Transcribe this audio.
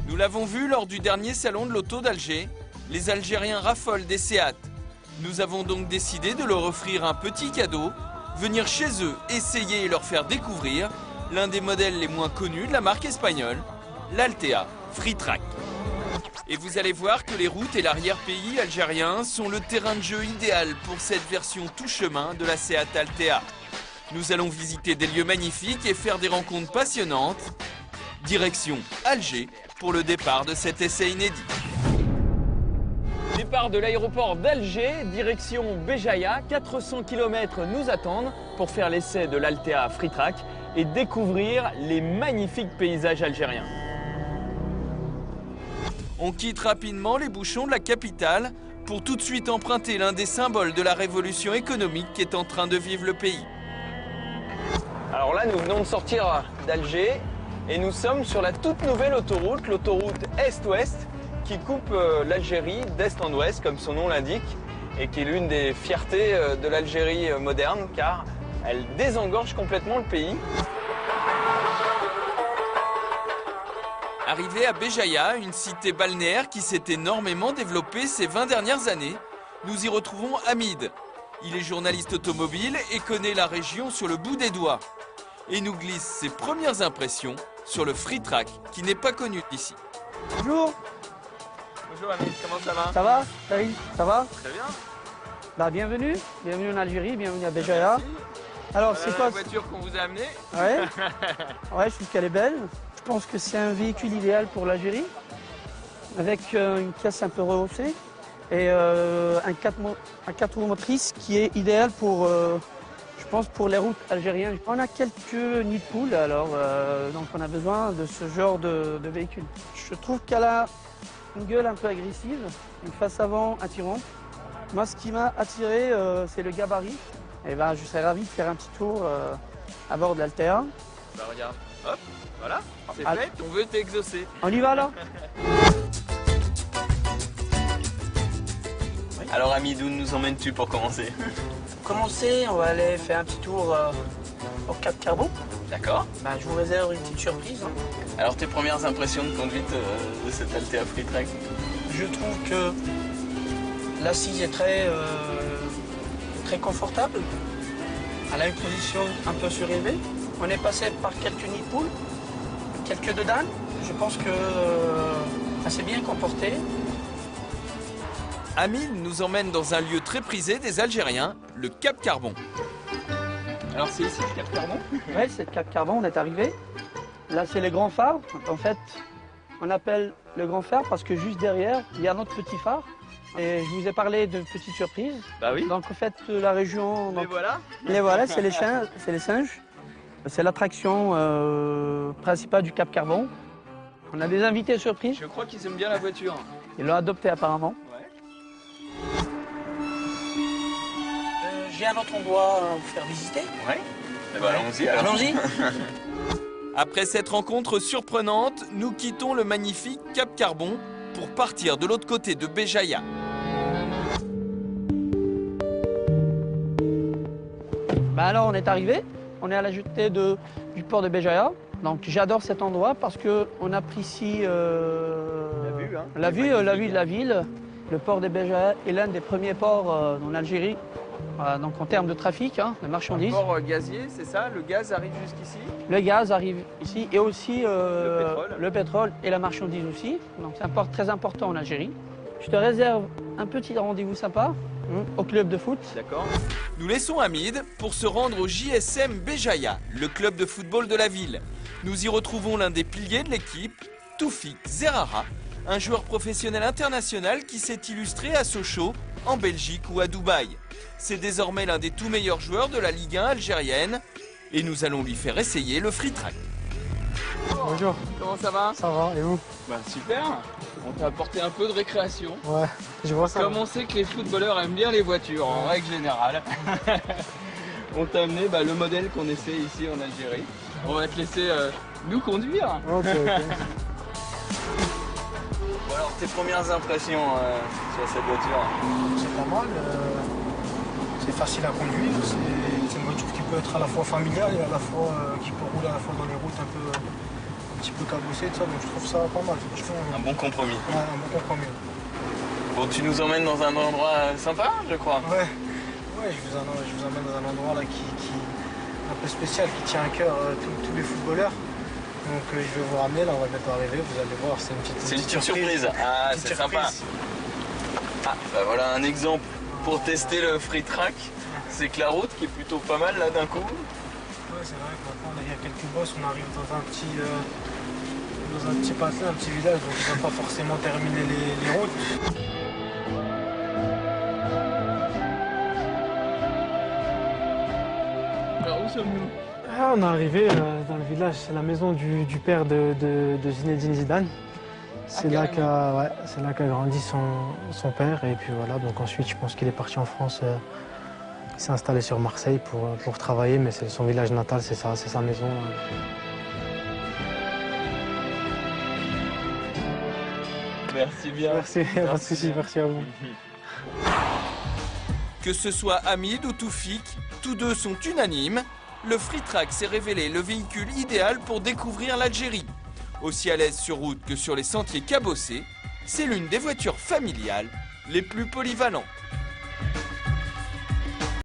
Nous l'avons vu lors du dernier salon de l'auto d'Alger, les Algériens raffolent des Seat. Nous avons donc décidé de leur offrir un petit cadeau, venir chez eux essayer et leur faire découvrir l'un des modèles les moins connus de la marque espagnole, l'Altea Freetrack. Et vous allez voir que les routes et l'arrière-pays algérien sont le terrain de jeu idéal pour cette version tout chemin de la Seat Altea. Nous allons visiter des lieux magnifiques et faire des rencontres passionnantes. Direction Alger pour le départ de cet essai inédit. Départ de l'aéroport d'Alger, direction Béjaïa. 400 km nous attendent pour faire l'essai de l'Altea Freetrack et découvrir les magnifiques paysages algériens. On quitte rapidement les bouchons de la capitale pour tout de suite emprunter l'un des symboles de la révolution économique qui est en train de vivre le pays. Alors là, nous venons de sortir d'Alger et nous sommes sur la toute nouvelle autoroute, l'autoroute Est-Ouest, qui coupe l'Algérie d'Est en Ouest, comme son nom l'indique, et qui est l'une des fiertés de l'Algérie moderne, car elle désengorge complètement le pays. Arrivé à Béjaïa, une cité balnéaire qui s'est énormément développée ces 20 dernières années, nous y retrouvons Hamid. Il est journaliste automobile et connaît la région sur le bout des doigts. Et nous glisse ses premières impressions sur le Freetrack qui n'est pas connu d'ici. Bonjour. Bonjour Hamid, comment ça va? Ça va, Saïd? Ça va? Très bien. Bah, bienvenue en Algérie, bienvenue à Béjaïa. Alors c'est quoi la voiture qu'on vous a amenée? Ouais. Ouais, je trouve qu'elle est belle. Je pense que c'est un véhicule idéal pour l'Algérie, avec une caisse un peu rehaussée et un 4 roues motrices qui est idéal pour, je pense, pour les routes algériennes. On a quelques nids de poules, alors donc on a besoin de ce genre de véhicule. Je trouve qu'elle a une gueule un peu agressive, une face avant attirante. Moi, ce qui m'a attiré, c'est le gabarit. Et ben, je serais ravi de faire un petit tour à bord de l'Altea. Bah regarde, hop, voilà, c'est fait, on veut t'exaucer. On y va là? Alors Hamid, où nous emmènes-tu pour commencer? Pour commencer, on va aller faire un petit tour au Cap Carbon. D'accord. Ben, je vous réserve une petite surprise. Alors tes premières impressions de conduite de cette Altea Freetrack? Je trouve que l'assise est très confortable. Elle a une position un peu surélevée. On est passé par quelques nids de poules, quelques dames. Je pense que s'est bien comporté. Hamid nous emmène dans un lieu très prisé des Algériens, le Cap Carbon. Alors c'est ici le Cap Carbon? Oui, c'est le Cap Carbon, on est arrivé. Là, c'est les grands phares. En fait, on appelle le grand phare parce que juste derrière, il y a notre petit phare. Et je vous ai parlé de petites surprises. Bah oui. Donc en fait, la région... Les voilà. Les voilà, c'est les singes. C'est l'attraction principale du Cap Carbon. On a des invités surprises. Je crois qu'ils aiment bien la voiture. Ils l'ont adopté apparemment. Ouais. J'ai un autre endroit à vous faire visiter. Ouais. Eh ben, allons-y. Allons-y. Après cette rencontre surprenante, nous quittons le magnifique Cap Carbon pour partir de l'autre côté de Béjaïa. Bah alors on est arrivé, on est à la jetée du port de Béjaïa. Donc j'adore cet endroit parce qu'on apprécie la vue de la ville. Le port de Béjaïa est l'un des premiers ports en Algérie, donc en termes de trafic, de marchandises. Un port gazier, c'est ça? Le gaz arrive jusqu'ici? Le gaz arrive ici et aussi le pétrole et la marchandise aussi. Donc c'est un port très important en Algérie. Je te réserve un petit rendez-vous sympa au club de foot. D'accord. Nous laissons Hamid pour se rendre au JSM Béjaïa, le club de football de la ville. Nous y retrouvons l'un des piliers de l'équipe, Toufik Zerara, un joueur professionnel international qui s'est illustré à Sochaux, en Belgique ou à Dubaï. C'est désormais l'un des tout meilleurs joueurs de la Ligue 1 algérienne et nous allons lui faire essayer le Freetrack. Bonjour. Comment ça va? Ça va, et vous? Bah super. On t'a apporté un peu de récréation. Ouais, je vois ça. Comme on sait que les footballeurs aiment bien les voitures en règle générale, on t'a amené le modèle qu'on essaie ici en Algérie. On va te laisser nous conduire. Ok. Bon, alors tes premières impressions sur cette voiture? C'est pas mal, c'est facile à conduire, c'est une voiture qui peut être à la fois familiale et à la fois qui peut rouler à la fois dans les routes un petit peu cabossé, tout ça, donc je trouve ça pas mal. Franchement, Un bon compromis. ouais, un bon compromis. Bon, tu nous emmènes dans un endroit sympa, je crois. Ouais, je vous emmène dans un endroit là qui un peu spécial, qui tient à cœur tous les footballeurs. Donc je vais vous ramener, là on va bientôt arriver, vous allez voir, c'est une petite surprise. Ah, Petite c'est sympa. surprise. Ah, bah voilà un exemple pour tester le free track. C'est que la route qui est plutôt pas mal là d'un coup. Ouais, c'est vrai que maintenant il y a quelques bosses, on arrive dans un petit patelin, un petit village, donc on ne va pas forcément terminer les routes. Alors où sommes-nous? Ah, on est arrivé dans le village, c'est la maison du père de Zinedine Zidane. C'est là qu'a grandi son père, et puis voilà, donc ensuite je pense qu'il est parti en France. Il s'est installé sur Marseille pour travailler, mais c'est son village natal, c'est sa maison. Merci bien. Merci, pas de souci, merci à vous. Que ce soit Hamid ou Toufik, tous deux sont unanimes. Le free track s'est révélé le véhicule idéal pour découvrir l'Algérie. Aussi à l'aise sur route que sur les sentiers cabossés, c'est l'une des voitures familiales les plus polyvalentes.